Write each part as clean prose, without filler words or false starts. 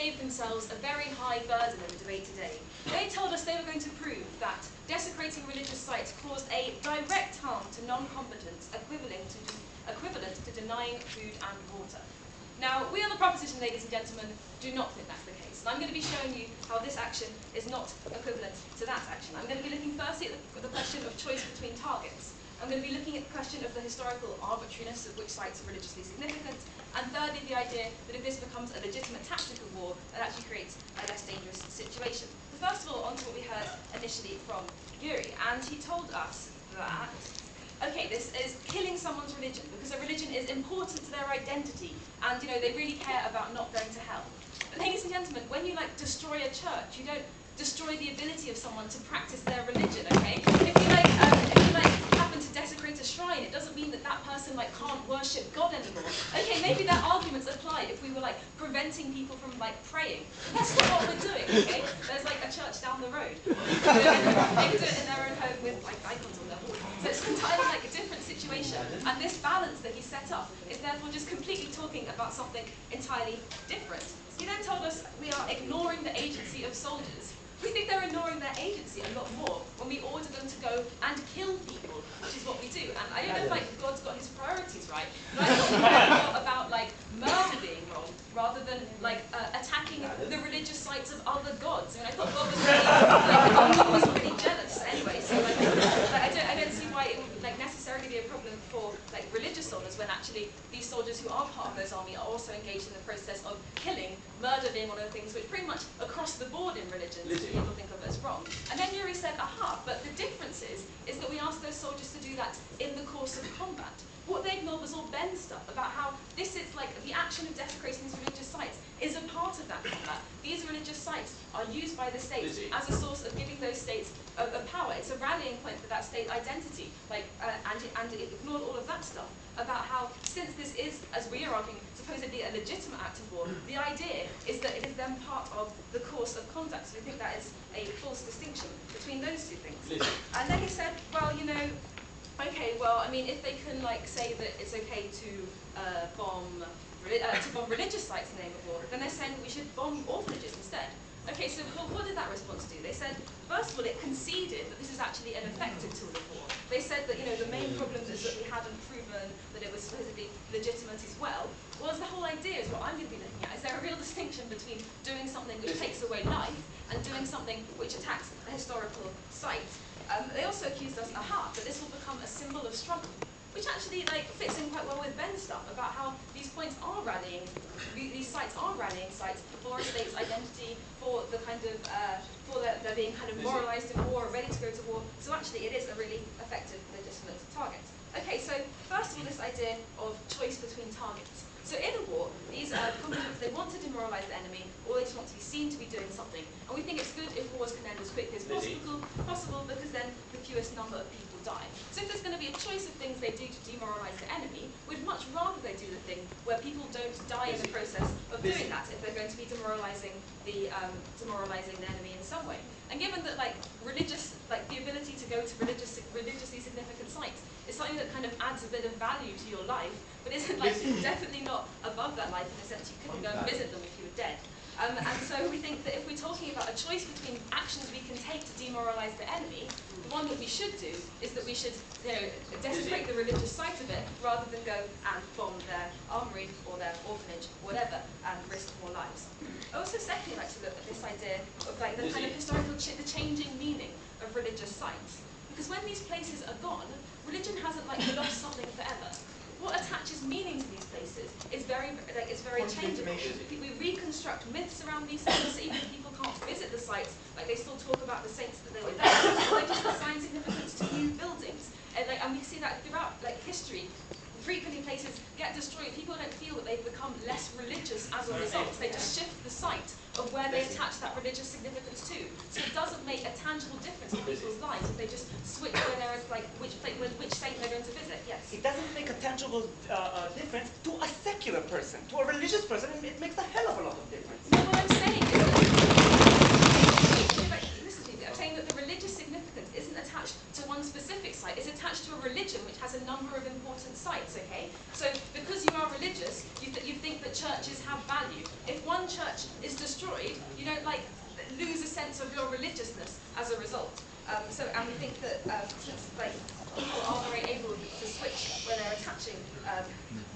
gave themselves a very high burden in the debate today. They told us they were going to prove that desecrating religious sites caused a direct harm to non-combatants equivalent to denying food and water. Now, we on the proposition, ladies and gentlemen, do not think that's the case. And I'm going to be showing you how this action is not equivalent to that action. I'm going to be looking firstly at the question of choice between targets. I'm going to be looking at the question of the historical arbitrariness of which sites are religiously significant, and thirdly, the idea that if this becomes a legitimate tactical war, it actually creates a less dangerous situation. So first of all, on to what we heard initially from Yuri, and he told us that, okay, this is killing someone's religion, because a religion is important to their identity, and they really care about not going to hell. But ladies and gentlemen, when you destroy a church, you don't destroy the ability of someone to practice their religion, okay? If you happen to desecrate a shrine, it doesn't mean that that person can't worship God anymore. Okay, maybe that argument's applied if we were preventing people from praying. But that's not what we're doing, okay? There's a church down the road. They can do it in their own home with icons on their wall. So it's entirely a different situation. And this balance that he set up is therefore just completely talking about something entirely different. He then told us we are ignoring the agency of soldiers. We think they're ignoring their agency a lot more when we order them to go and kill people, which is what we do. And I don't know if God's got his priorities right, but I thought more about murder being wrong rather than attacking the religious sites of other gods. I mean, I thought God was really jealous anyway. So I don't see why it would necessarily be a problem for religious soldiers when actually these soldiers who are part of those army are also engaged in the process of killing. Murder being one of the things which pretty much across the board in religions people think of as wrong. And then Yuri said, aha, but the difference is that we ask those soldiers to do that in the course of combat. What they ignored was all Ben's stuff about how this is the action of desecrating these religious sites is a part of that combat. These religious sites are used by the state as a source of giving those states a power. It's a rallying point for that state identity. And it ignored all of that stuff about how, since this is, as we are arguing, supposedly a legitimate act of war, the idea is that it is then part of the course of conduct. So we think that is a false distinction between those two things. And then he said, well, okay, well, I mean, if they can say that it's okay to bomb religious sites in the name of war, then they're saying that we should bomb orphanages instead. Okay, so what did that response do? They said, first of all, it conceded that this is actually an effective tool of war. They said that the main problem is that we hadn't proven that it was supposedly legitimate as well. Whereas the whole idea is what I'm going to be looking at. Is there a real distinction between doing something which takes away life and doing something which attacks a historical site? They also accused us, aha, that this will become a symbol of struggle, which actually fits in quite well with Ben's stuff about how these points are rallying, these sites are rallying sites for a state's identity, for the they're being moralized in war, ready to go to war. So actually, it is a really effective, legitimate target. Okay, so first of all, this idea of choice between targets. So in a war, these combatants, they want to demoralize the enemy, or they just want to be seen to be doing something. And we think it's good if wars can end as quickly as possible, because then the fewest number of people die. So if there's going to be a choice of things they do to demoralize the enemy, we'd much rather they do the thing where people don't die in the process of doing that, if they're going to be demoralizing the enemy in some way. And given that the ability to go to religiously significant sites is something that adds a bit of value to your life, but isn't definitely not above that life in the sense you couldn't go and visit them if you were dead. And so we think that if we're talking about a choice between actions we can take to demoralize the enemy, the one that we should do is that we should desecrate the religious site of it rather than go and bomb their armory or their orphanage, whatever, and risk more lives. I also secondly like to look at this idea of the historical, the changing meaning of religious sites. Because when these places are gone, religion hasn't lost something forever. What attaches meaning to these places is very changeable. We reconstruct myths around these sites, so even if people can't visit the sites, they still talk about the saints that they were there. They just assign significance to new buildings, and we see that throughout history. Frequently places get destroyed. People don't feel that they've become less religious as a result. They just shift the site of where they attach that religious significance to. So it doesn't make a tangible difference in people's lives if they just switch where they're which saint they're going to visit. Yes. It doesn't make a tangible difference to a secular person, to a religious person. It makes a hell of a lot of difference. No, what I'm saying is listen to me. I'm saying that the religious significance isn't attached to one specific site. It's attached to a religion which has a number of important sites. Okay. So because you are religious, you think that churches have value. If one church is destroyed, you don't like lose a sense of your religiousness as a result. And we think that since like people are very able to switch when they're attaching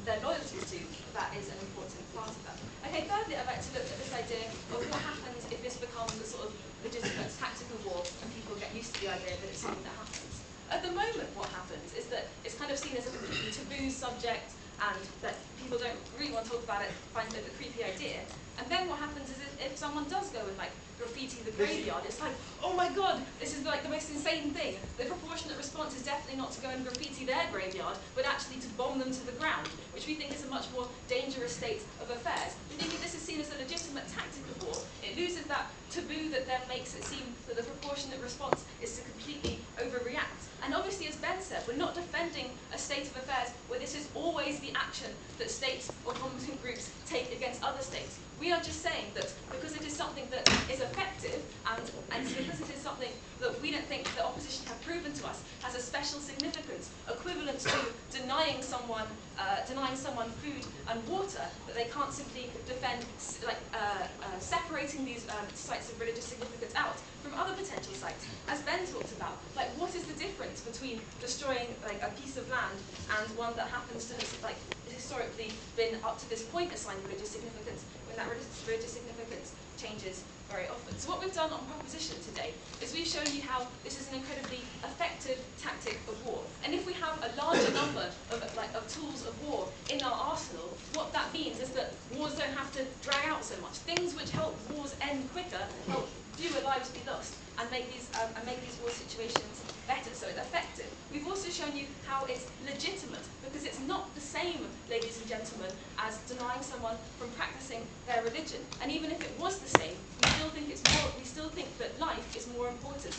their loyalties to, that is an important part of that. Okay, thirdly, I'd like to look at this idea of what happens if this becomes a sort of legitimate tactical war and people get used to the idea that it's something that happens. At the moment, what happens is that it's kind of seen as a completely taboo subject and that people don't really want to talk about it, find it a creepy idea. And then what happens is if someone does go and like graffiti the graveyard, it's like, oh my god, this is like the most insane thing. The proportionate response is definitely not to go and graffiti their graveyard, but actually to bomb them to the ground, which we think is a much more dangerous state of affairs. We think if this is seen as a legitimate tactical war, it loses that taboo that then makes it seem that the proportionate response is to completely overreact. And obviously, as Ben said, we're not defending a state of affairs where this is always the action that states or combatant groups take against other states. We are just saying that because it is something that is effective and because it is something that we don't think the opposition have proven to us has a special significance equivalent to denying someone food and water, that they can't simply defend separating these sites of religious significance out from other potential sites. As Ben talked about, like what is the difference between destroying like a piece of land and one that happens to have like historically been up to this point assigned religious significance, when that religious significance changes very often. So what we've done on proposition today is we've shown you how this is an incredibly effective tactic of war. And if we have a larger number of tools of war in our arsenal, what that means is that wars don't have to drag out so much. Things which help wars end quicker, help fewer lives be lost, and make these war situations better, so it's effective. We've also shown you how it's legitimate, because it's not the same, ladies and gentlemen, as denying someone from practicing their religion. And even if it was the same, we still think that life is more important